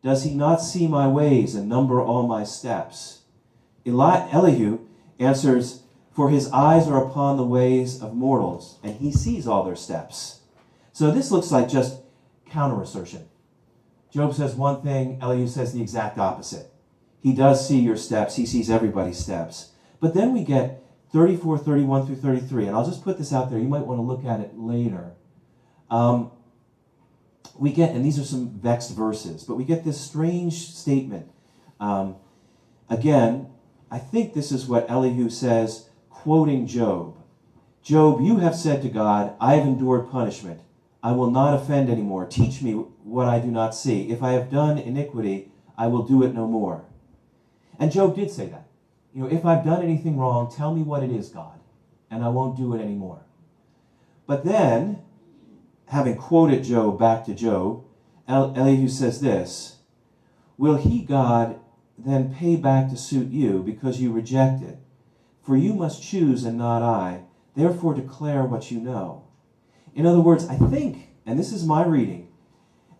Does he not see my ways and number all my steps? Elihu answers, for his eyes are upon the ways of mortals, and he sees all their steps. So this looks like just counter-assertion. Job says one thing, Elihu says the exact opposite. He does see your steps, he sees everybody's steps. But then we get 34, 31 through 33, and I'll just put this out there, you might want to look at it later. We get, and these are some vexed verses, but we get this strange statement. Again, I think this is what Elihu says, quoting Job. Job, you have said to God, I have endured punishment. I will not offend anymore. Teach me what I do not see. If I have done iniquity, I will do it no more. And Job did say that. If I've done anything wrong, tell me what it is, God, and I won't do it anymore. But then, having quoted Job back to Job, Elihu says this, will he, God, then pay back to suit you because you rejected? For you must choose and not I. Therefore declare what you know. In other words, I think, and this is my reading,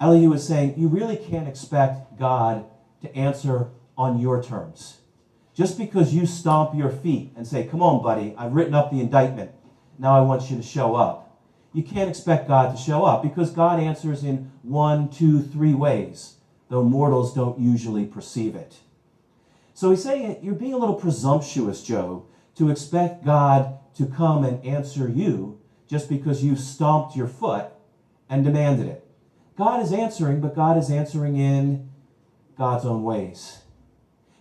Elihu is saying you really can't expect God to answer on your terms. Just because you stomp your feet and say, come on, buddy, I've written up the indictment. Now I want you to show up. You can't expect God to show up because God answers in 1, 2, 3 ways, though mortals don't usually perceive it. So he's saying you're being a little presumptuous, Job, to expect God to come and answer you just because you stomped your foot and demanded it. God is answering, but God is answering in God's own ways.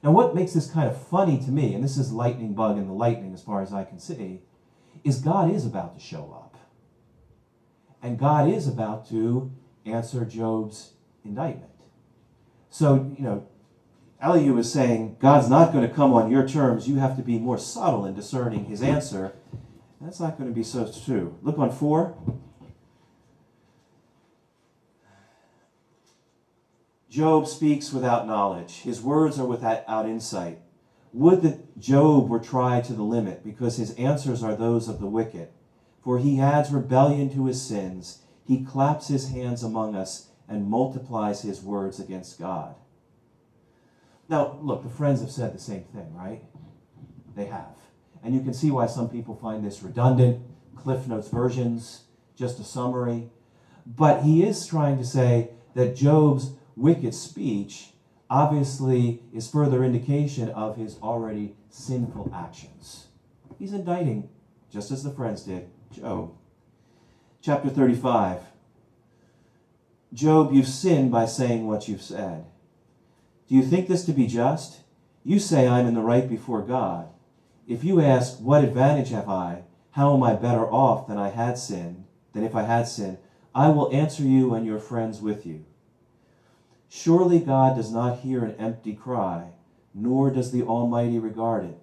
Now what makes this kind of funny to me, and this is lightning bug in the lightning as far as I can see, is God is about to show up. And God is about to answer Job's indictment. So, Elihu is saying, God's not going to come on your terms. You have to be more subtle in discerning his answer. That's not going to be so true. Look on 4. Job speaks without knowledge. His words are without insight. Would that Job were tried to the limit, because his answers are those of the wicked. For he adds rebellion to his sins. He claps his hands among us and multiplies his words against God. Now, look, the Friends have said the same thing, right? They have. And you can see why some people find this redundant, Cliff Notes versions, just a summary. But he is trying to say that Job's wicked speech obviously is further indication of his already sinful actions. He's indicting, just as the Friends did, Job. Chapter 35. Job, you've sinned by saying what you've said. Do you think this to be just? You say I'm in the right before God. If you ask, what advantage have I? How am I better off than if I had sinned? I will answer you and your friends with you. Surely God does not hear an empty cry, nor does the Almighty regard it.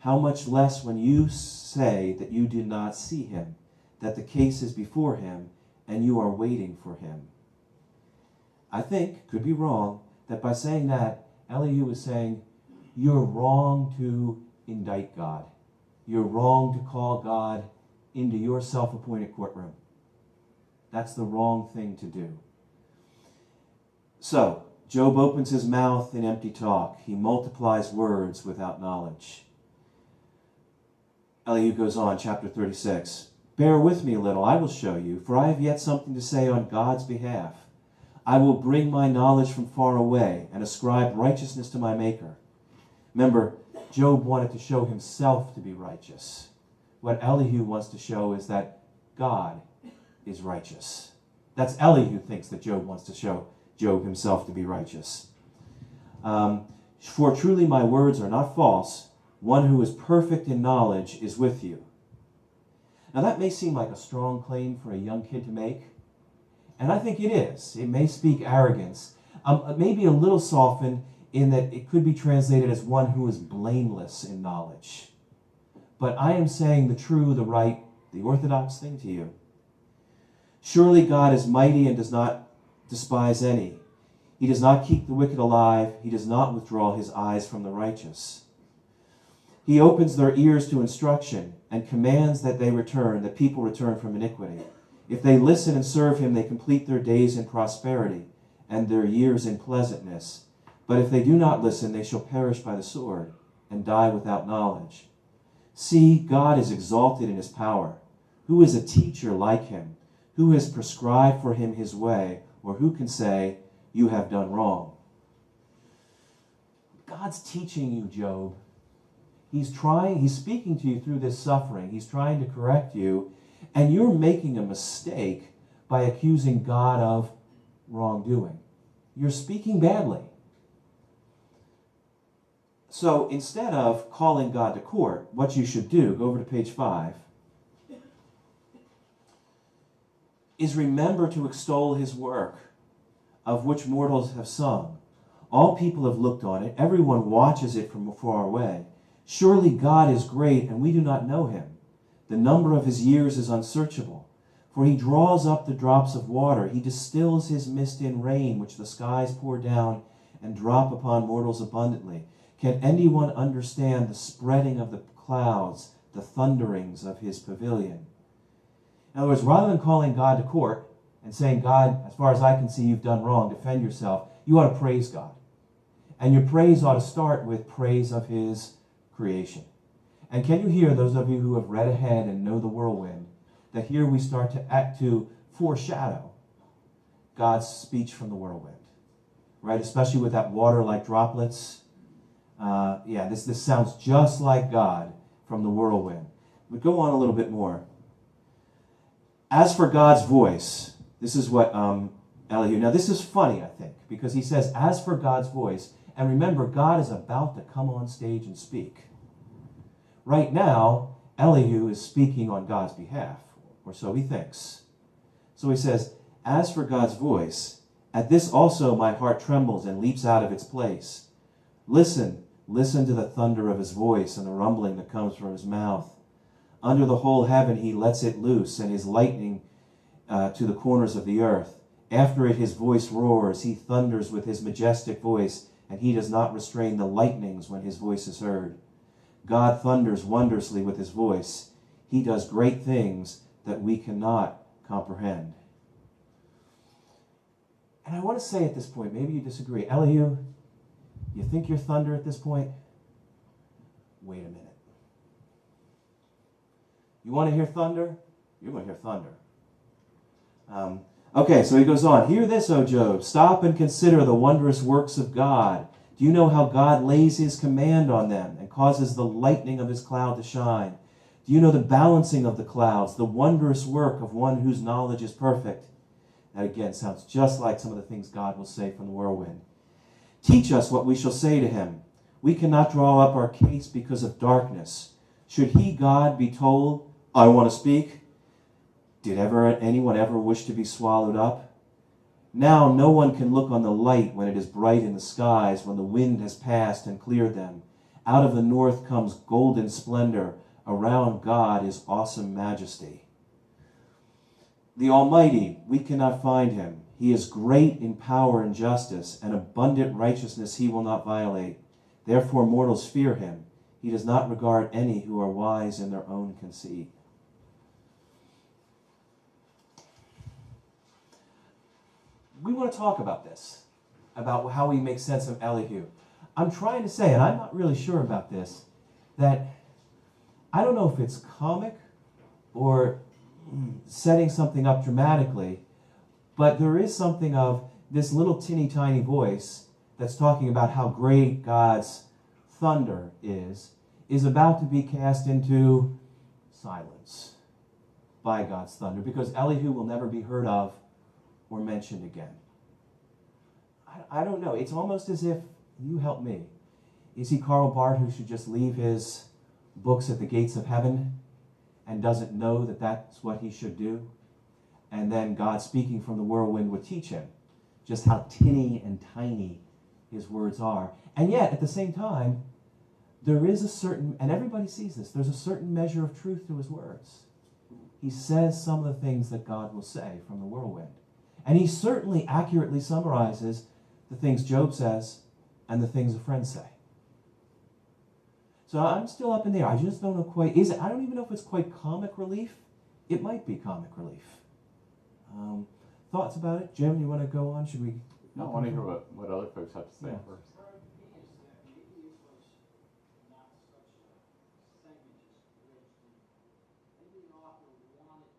How much less when you say that you did not see him, that the case is before him, and you are waiting for him. I think, could be wrong, that by saying that, Elihu is saying, you're wrong to indict God. You're wrong to call God into your self-appointed courtroom. That's the wrong thing to do. So, Job opens his mouth in empty talk. He multiplies words without knowledge. Elihu goes on, chapter 36. Bear with me a little, I will show you, for I have yet something to say on God's behalf. I will bring my knowledge from far away and ascribe righteousness to my Maker. Remember, Job wanted to show himself to be righteous. What Elihu wants to show is that God is righteous. That's Elihu thinks that Job wants to show Job himself to be righteous. For truly my words are not false. One who is perfect in knowledge is with you. Now that may seem like a strong claim for a young kid to make. And I think it is. It may speak arrogance. Maybe a little softened in that it could be translated as one who is blameless in knowledge. But I am saying the true, the right, the orthodox thing to you. Surely God is mighty and does not despise any. He does not keep the wicked alive. He does not withdraw his eyes from the righteous. He opens their ears to instruction and commands that that people return from iniquity. If they listen and serve him, they complete their days in prosperity, and their years in pleasantness. But if they do not listen, they shall perish by the sword, and die without knowledge. See, God is exalted in his power. Who is a teacher like him? Who has prescribed for him his way, or who can say, you have done wrong? God's teaching you, Job. He's speaking to you through this suffering. He's trying to correct you, and you're making a mistake by accusing God of wrongdoing. You're speaking badly. So instead of calling God to court, what you should do, go over to page 5, is remember to extol his work, of which mortals have sung. All people have looked on it. Everyone watches it from far away. Surely God is great, and we do not know him. The number of his years is unsearchable. For he draws up the drops of water. He distills his mist in rain, which the skies pour down and drop upon mortals abundantly. Can anyone understand the spreading of the clouds, the thunderings of his pavilion? In other words, rather than calling God to court and saying, God, as far as I can see, you've done wrong, defend yourself, you ought to praise God. And your praise ought to start with praise of his creation. And can you hear, those of you who have read ahead and know the whirlwind, that here we start to foreshadow God's speech from the whirlwind, right? Especially with that water like droplets. This sounds just like God from the whirlwind. But go on a little bit more. As for God's voice, this is what Elihu, now this is funny, I think, because he says, as for God's voice, and remember, God is about to come on stage and speak. Right now, Elihu is speaking on God's behalf, or so he thinks. So he says, as for God's voice, at this also my heart trembles and leaps out of its place. Listen to the thunder of his voice and the rumbling that comes from his mouth. Under the whole heaven he lets it loose, and his lightning to the corners of the earth. After it his voice roars, he thunders with his majestic voice, and he does not restrain the lightnings when his voice is heard. God thunders wondrously with his voice. He does great things that we cannot comprehend. And I want to say at this point, maybe you disagree. Elihu, you think you're thunder at this point? Wait a minute. You want to hear thunder? You're going to hear thunder. Okay, so he goes on. Hear this, O Job. Stop and consider the wondrous works of God. Do you know how God lays his command on them and causes the lightning of his cloud to shine? Do you know the balancing of the clouds, the wondrous work of one whose knowledge is perfect? That again sounds just like some of the things God will say from the whirlwind. Teach us what we shall say to him. We cannot draw up our case because of darkness. Should he, God, be told, I want to speak? Did anyone ever wish to be swallowed up? Now no one can look on the light when it is bright in the skies, when the wind has passed and cleared them. Out of the north comes golden splendor. Around God is awesome majesty. The Almighty, we cannot find him. He is great in power and justice, and abundant righteousness he will not violate. Therefore mortals fear him. He does not regard any who are wise in their own conceit. We want to talk about this, about how we make sense of Elihu. I'm trying to say, and I'm not really sure about this, that I don't know if it's comic or setting something up dramatically, but there is something of this little tinny tiny voice that's talking about how great God's thunder is about to be cast into silence by God's thunder, because Elihu will never be heard of or mentioned again. I don't know. It's almost as if, you help me. Is he Karl Barth who should just leave his books at the gates of heaven and doesn't know that that's what he should do? And then God speaking from the whirlwind would teach him just how tinny and tiny his words are. And yet, at the same time, there is a certain, and everybody sees this, there's a certain measure of truth to his words. He says some of the things that God will say from the whirlwind. And he certainly accurately summarizes the things Job says and the things a friend say. So I'm still up in the air. I just don't know quite, I don't even know if it's quite comic relief. It might be comic relief. Thoughts about it? Jim, you want to go on? Should we No, I want to hear what other folks have to say Yeah. first. Maybe it was not such a segmentist bridge. Maybe the author wanted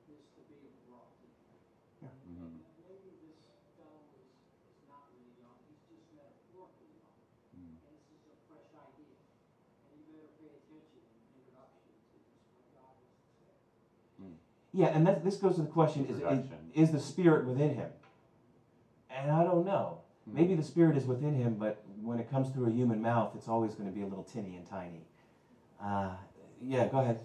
this to be abrupt. Mhm. Maybe this fellow is not really young, he's just metaphorically young. Mm. And this is a fresh idea. And you better pay attention in the introduction to this, what God has to say. Mm. Yeah, and this goes to the question, Introduction. is the Spirit within him? And I don't know. Mm. Maybe the Spirit is within him, but when it comes through a human mouth, it's always going to be a little tinny and tiny. Yeah, go ahead.